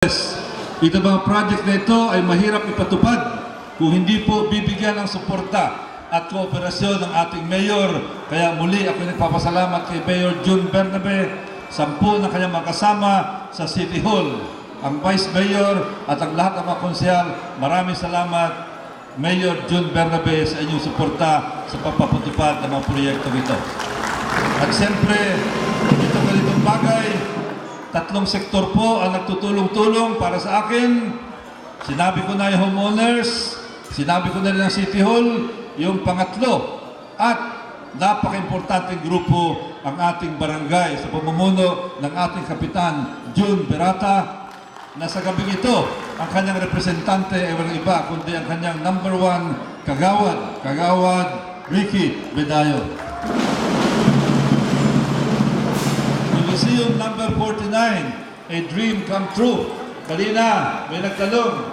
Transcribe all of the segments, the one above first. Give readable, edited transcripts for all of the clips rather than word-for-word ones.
Ito mga project na ito ay mahirap ipatupad kung hindi po bibigyan ng suporta at kooperasyon ng ating mayor. Kaya muli ako nagpapasalamat kay Mayor June Bernabe, 10 na kanyang makasama sa City Hall, ang Vice Mayor at ang lahat ng mga konsyal. Maraming salamat, Mayor June Bernabe, sa inyong suporta sa pagpapatupad ng mga proyektong ito. At siyempre, ito ganitong bagay, 3 sektor po ang nagtutulong-tulong para sa akin. Sinabi ko na yung homeowners, sinabi ko na rin ang City Hall, yung pangatlo. At napaka-importanteng grupo ang ating barangay sa pamumuno ng ating kapitan, June Berata, na sa gabing ito, ang kanyang representante ay walang iba, kundi ang kanyang number 1 kagawad, Ricky Bedayo. Museum number 49, a dream come true. Kanina, may nagtanong,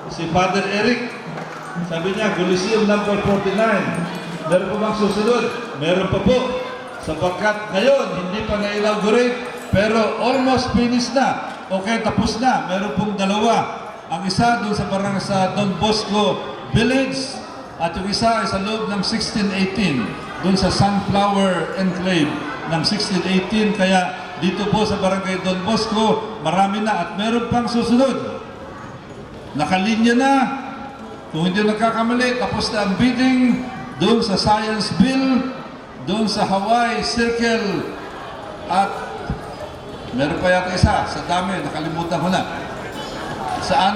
si Father Eric, sabi niya, Coliseum number 49, meron pa bang susunod? Meron pa po. Sapagkat ngayon, hindi pa na-inaugurate, pero almost finished na. Okay, tapos na. Meron pong 2. Ang isa doon sa barangay sa Don Bosco Village, at yung isa ay sa loob ng 1618, doon sa Sunflower Enclave ng 1618. Kaya dito po sa barangay Don Bosco, marami na at meron pang susunod. Nakalinya na. Kung hindi nagkakamali, tapos na ang bidding doon sa Science Bill, doon sa Hawaii Circle, at meron pa yata isa, sa dami, nakalimutan ko na. Sa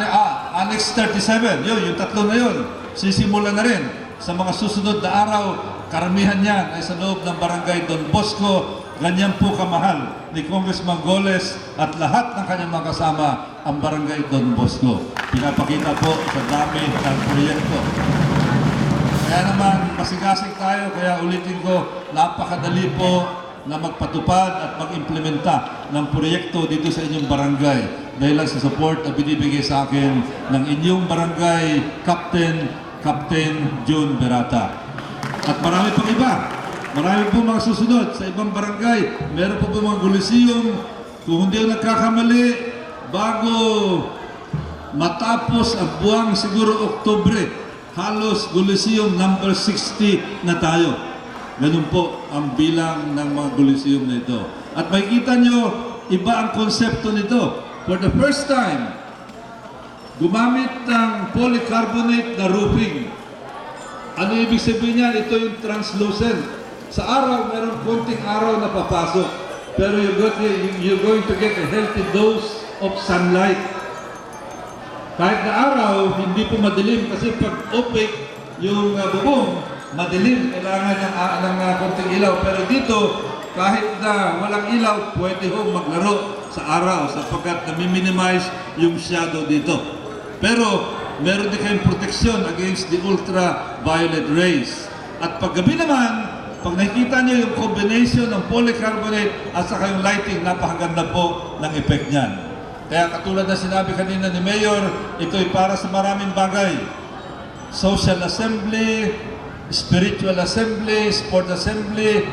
Annex 37, yung 3 na yun, sisimulan na rin. Sa mga susunod na araw, karamihan yan ay sa loob ng barangay Don Bosco. Ganyan po kamahal ni Congressman Goles at lahat ng kanyang mga kasama ang barangay Don Bosco. Pinapakita po sa dami ng proyekto. Kaya naman, masigasig tayo, kaya ulitin ko, napakadali po na magpatupad at mag-implementa ng proyekto dito sa inyong barangay dahil lang sa support na binibigay sa akin ng inyong barangay Captain June Berata. At marami pang iba. Marami po mga susunod sa ibang barangay. Meron po mga Coliseum. Kung hindi ako nagkakamali, bago matapos ang buwang siguro Oktubre, halos Coliseum number 60 na tayo. Ganun po ang bilang ng mga Coliseum na ito. At makikita nyo, iba ang konsepto nito. For the first time, gumamit ng polycarbonate na roofing. Ano ibig sabihin niyan? Ito yung translucent. Sa araw, meron konting araw na papasok. Pero you're going to get a healthy dose of sunlight. Kahit na araw, hindi po madilim kasi pag opaque yung bubong, madilim, kailangan ng konting ilaw. Pero dito, kahit na walang ilaw, pwede hong maglaro sa araw sapagkat nami-minimize yung shadow dito. Pero meron din kayong protection against the ultraviolet rays. At paggabi naman, pag nakikita niyo yung combination ng polycarbonate at saka yung lighting, napakaganda po ng effect niyan. Kaya katulad na sinabi kanina ni Mayor, ito ay para sa maraming bagay. Social assembly, spiritual assembly, sport assembly,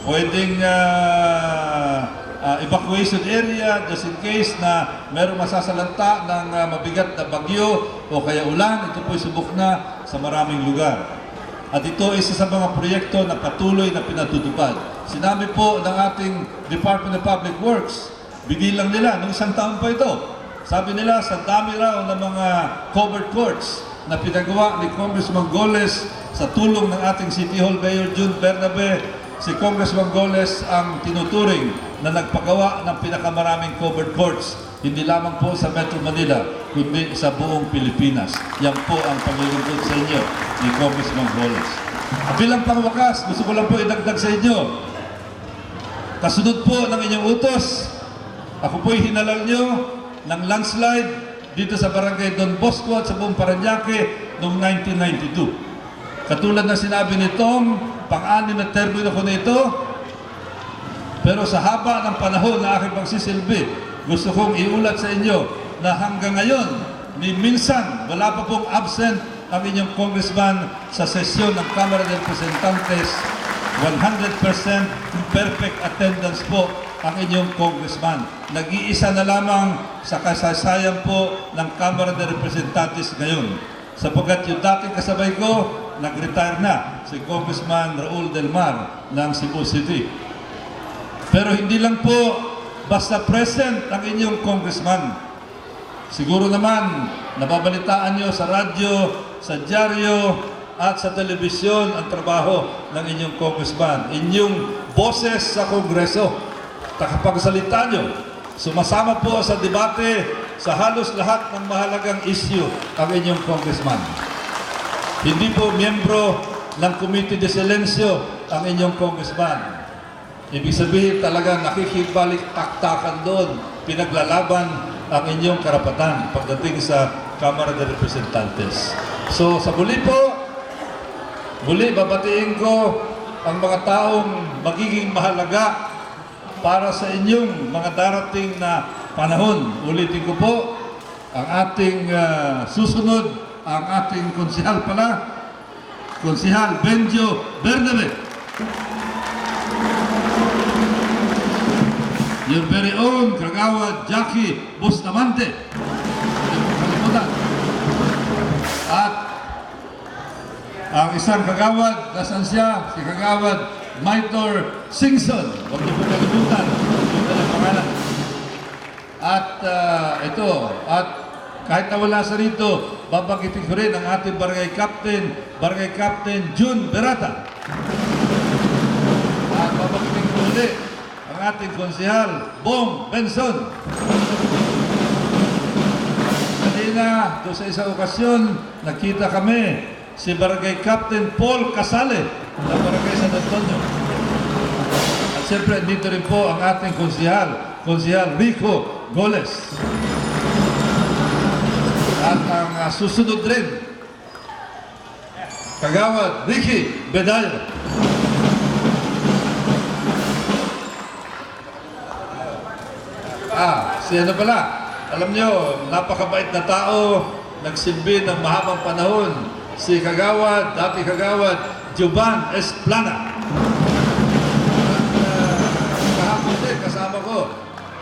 pwedeng evacuation area just in case na merong masasalanta ng mabigat na bagyo o kaya ulan. Ito po subok na sa maraming lugar. At ito ay isa sa mga proyekto na patuloy na pinatutupad. Sinabi po ng ating Department of Public Works, binilang nila nung 1 taon pa ito. Sabi nila sa dami raw ng mga covered courts na pinagawa ni Congressman Goles sa tulong ng ating City Hall Mayor June Bernabe, si Congressman Goles ang tinuturing na nagpagawa ng pinakamaraming covered courts, hindi lamang po sa Metro Manila, kundi sa buong Pilipinas. Yan po ang paglilingkod sa inyo ni Congressman Goles. At bilang pangwakas, gusto ko lang po idagdag sa inyo. Kasunod po ng inyong utos, ako po'y hinalal nyo ng landslide dito sa barangay Don Bosco at sa buong Parañaque noong 1992. Katulad na sinabi ni Tom, pang-anim na termino ko na ito, pero sa haba ng panahon na aking pagsisilbi, gusto kong iulat sa inyo na hanggang ngayon, ni minsan, wala pa pong absent ang inyong congressman sa sesyon ng Kamara de Representantes. 100% perfect attendance po ang inyong congressman. Nag-iisa na lamang sa kasaysayan po ng Kamara de Representantes ngayon. Sapagkat yung dating kasabay ko, nag-retire na si Congressman Raul Del Mar ng Cebu City. Pero hindi lang po basta present ang inyong congressman. Siguro naman, nababalitaan nyo sa radyo, sa dyaryo, at sa telebisyon ang trabaho ng inyong congressman. Inyong boses sa Kongreso, takapagsalita nyo, sumasama po sa debate sa halos lahat ng mahalagang issue ang inyong congressman. Hindi po miyembro ng Committee de Silencio ang inyong congressman. Ibig sabihin talaga nakikibalik taktakan doon, pinaglalaban ang inyong karapatan pagdating sa Kamara de Representantes. So sa muli babatiin ko ang mga taong magiging mahalaga para sa inyong mga darating na panahon. Ulitin ko po, ang ating susunod, ang ating konsihal pala, Konsihal Benjo Bernabe. Your very own Kagawad Jackie Bustamante. Kalimutan. At ang isang kagawad, nasaan siya? Si Kagawad Maitor Singson. Huwag niyo po kalimutan. Yung kanyang pangalan. At at kahit na wala sa rito, babanggitin ko rin ang ating Barangay Captain June Berata. At babanggitin ko ulit ang ating konsihal, Bong Benson. Kanina, doon sa isang okasyon, nakita kami si Barangay Captain Paul Casale ng Barangay San Antonio. At siyempre, dito rin po ang ating konsihal Rico Goles. At ang susunod rin, Kagawad Ricky Bedayo. Si ano pala, alam nyo, napakabait na tao, nagsilbi ng mahabang panahon, si dati Kagawad Juban Esplana. At kahapon din, kasama ko.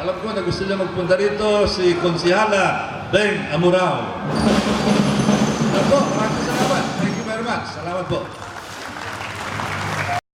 Alam ko na gusto niya magpunta rito, si Konsihala Beng Amurao. Ano po, maraming salamat. Thank you very much. Salamat po.